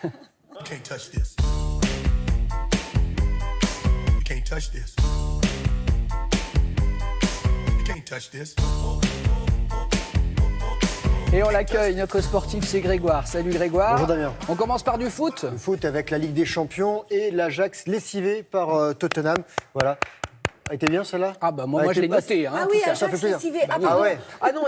You can't touch this. You can't touch this. You can't touch this. Et on l'accueille, notre sportif, c'est Grégoire. Salut Grégoire. Bonjour Damien. On commence par du foot. Le foot avec la Ligue des Champions et l'Ajax lessivé par Tottenham. Voilà. Elle était bien celle-là? Ah bah moi je l'ai noté. Hein, Ah oui, ça fait Ajax plaisir. lessivé. Bah Ah, oui. pardon. Ah ouais. Ah non,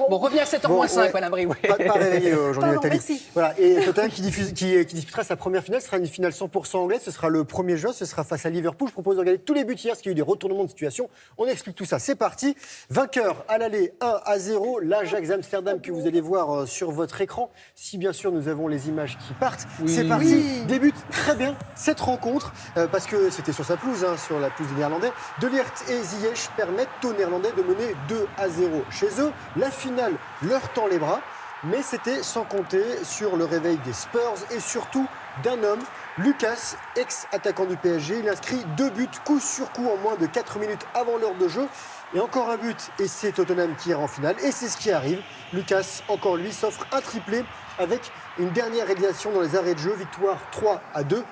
Bon, reviens à 7h Bon, 5, ouais. Madame Brie. Pas réveillé aujourd'hui, Pardon, Nathalie. merci. Voilà. Et Tottenham qui disputera sa première finale sera une finale 100% anglaise. Ce sera le 1er juin, ce sera face à Liverpool. Je propose de regarder tous les buts hier, parce qu'il y a eu des retournements de situation. On explique tout ça. C'est parti. Vainqueur à l'aller 1-0. L'Ajax Amsterdam que vous allez voir sur votre écran. Si bien sûr nous avons les images qui partent. Oui. C'est parti. Oui. Débute très bien cette rencontre, parce que c'était sur sa pelouse, sur la pelouse des Néerlandais. De Ligt et Ziyech permettent aux Néerlandais de mener 2-0 chez eux. La finale leur tend les bras, mais c'était sans compter sur le réveil des Spurs et surtout d'un homme, Lucas, ex-attaquant du PSG. Il inscrit 2 buts coup sur coup en moins de 4 minutes avant l'heure de jeu. Et encore un but, et c'est Tottenham qui ira en finale. Et c'est ce qui arrive. Lucas, encore lui, s'offre un triplé avec une dernière réalisation dans les arrêts de jeu. Victoire 3-2.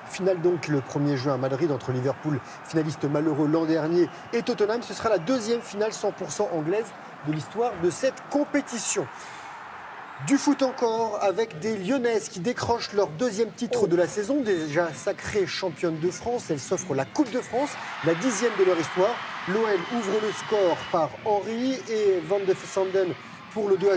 Finale donc le 1er juin à Madrid entre Liverpool, finaliste malheureux l'an dernier, et Tottenham. Ce sera la deuxième finale 100% anglaise de l'histoire de cette compétition. Du foot encore, avec des Lyonnaises qui décrochent leur deuxième titre de la saison, déjà sacrée championne de France. Elles s'offrent la Coupe de France, la 10e de leur histoire. L'OL ouvre le score par Henry et Van de Sanden pour le 2-0.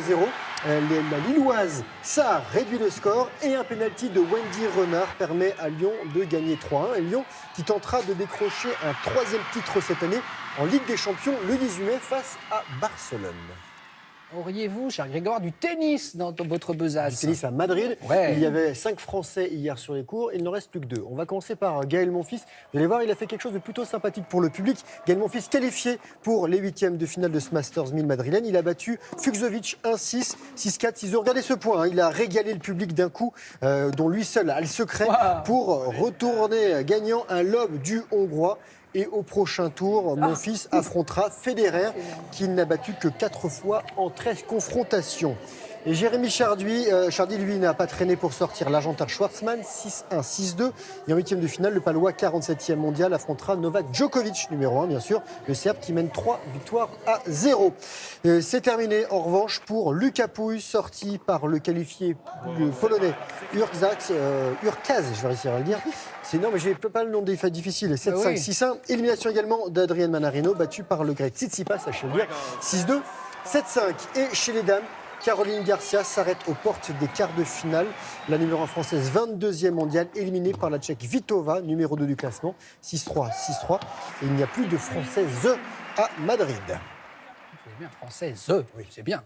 La Lilloise, ça réduit le score et un pénalty de Wendy Renard permet à Lyon de gagner 3-1. Et Lyon qui tentera de décrocher un 3e titre cette année en Ligue des Champions le 18 mai face à Barcelone. Auriez-vous, cher Grégoire, du tennis dans votre besace? Du tennis à Madrid. Ouais. Il y avait 5 Français hier sur les cours. Il n'en reste plus que 2. On va commencer par Gaël Monfils. Vous allez voir, il a fait quelque chose de plutôt sympathique pour le public. Gaël Monfils qualifié pour les 8e de finale de ce Masters 1000 madrilène. Il a battu Fucsovics 1-6, 6-4, 6-2. Regardez ce point. Il a régalé le public d'un coup dont lui seul a le secret pour retourner gagnant un lob du Hongrois. Et au prochain tour, Monfils affrontera Federer, qui n'a battu que 4 fois en 13 confrontations. Et Jérémy Chardy, lui, n'a pas traîné pour sortir l'Argentin Schwartzmann, 6-1, 6-2. Et en 8e de finale, le Palois, 47e mondial, affrontera Novak Djokovic, numéro 1, bien sûr, le Serbe qui mène 3-0. C'est terminé, en revanche, pour Lucas Pouille, sorti par le qualifié le Polonais Urkaz, je vais réussir à le dire. C'est non, mais j'ai pas le nom des faits difficiles. 7-5, 6-1. Élimination également d'Adrian Manarino, battu par le grec Tsitsipas, sachez le dire. 6-2, 7-5. Et chez les dames, Caroline Garcia s'arrête aux portes des quarts de finale. La numéro 1 française, 22e mondiale, éliminée par la Tchèque Vitova, numéro 2 du classement. 6-3, 6-3. Et il n'y a plus de Françaises à Madrid. C'est bien, française, oui, c'est bien.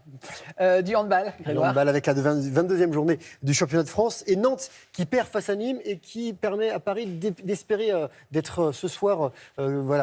Du handball, Grégoire. Le handball avec la 22e journée du championnat de France. Et Nantes qui perd face à Nîmes et qui permet à Paris d'espérer d'être ce soir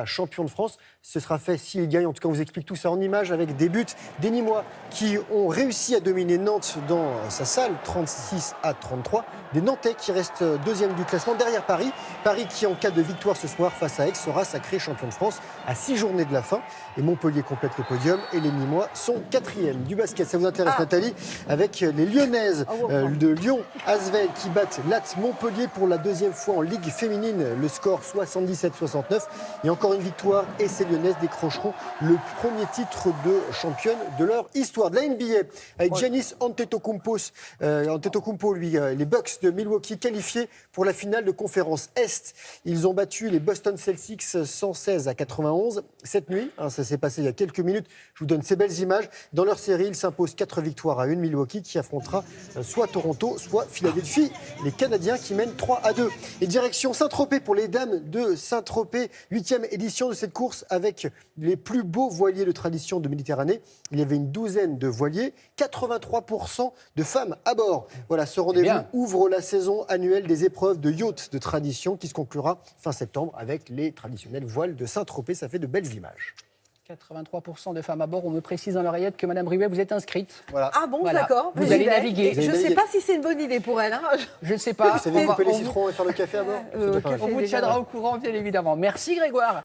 champion de France. Ce sera fait s'il gagne. En tout cas, on vous explique tout ça en images avec des buts des Nîmois qui ont réussi à dominer Nantes dans sa salle, 36-33. Des Nantais qui restent deuxième du classement derrière Paris. Paris qui, en cas de victoire ce soir face à Aix, sera sacré champion de France à 6 journées de la fin. Et Montpellier complète le podium et les Nîmois sont 4e. Du basket, ça vous intéresse Nathalie? Avec les Lyonnaises de Lyon, Asvel qui battent Latte Montpellier pour la 2e fois en Ligue féminine. Le score 77-69. Et encore une victoire et ces Lyonnaises décrocheront le premier titre de championne de leur histoire. De la NBA avec Giannis Antetokounmpo, les Bucks de Milwaukee qualifiés pour la finale de conférence Est. Ils ont battu les Boston Celtics 116-91 cette nuit. Ça s'est passé il y a quelques minutes. Je vous donne ces belles images. Dans leur série, ils s'imposent 4 victoires à 1. Milwaukee qui affrontera soit Toronto, soit Philadelphie. Les Canadiens qui mènent 3-2. Et direction Saint-Tropez pour les dames de Saint-Tropez. 8e édition de cette course avec les plus beaux voiliers de tradition de Méditerranée. Il y avait une douzaine de voiliers, 83% de femmes à bord. Voilà, ce rendez-vous ouvre la saison annuelle des épreuves de yacht de tradition qui se conclura fin septembre avec les traditionnelles voiles de Saint-Tropez. Ça fait de belles images. 83% de femmes à bord. On me précise dans l'oreillette que Madame Rivet, vous êtes inscrite. Voilà. Ah bon, Voilà. d'accord. Vous allez naviguer. Je ne sais pas si c'est une bonne idée pour elle. Je ne sais pas. Vous savez couper les citrons et faire le café à bord? On vous tiendra au courant, bien évidemment. Merci Grégoire.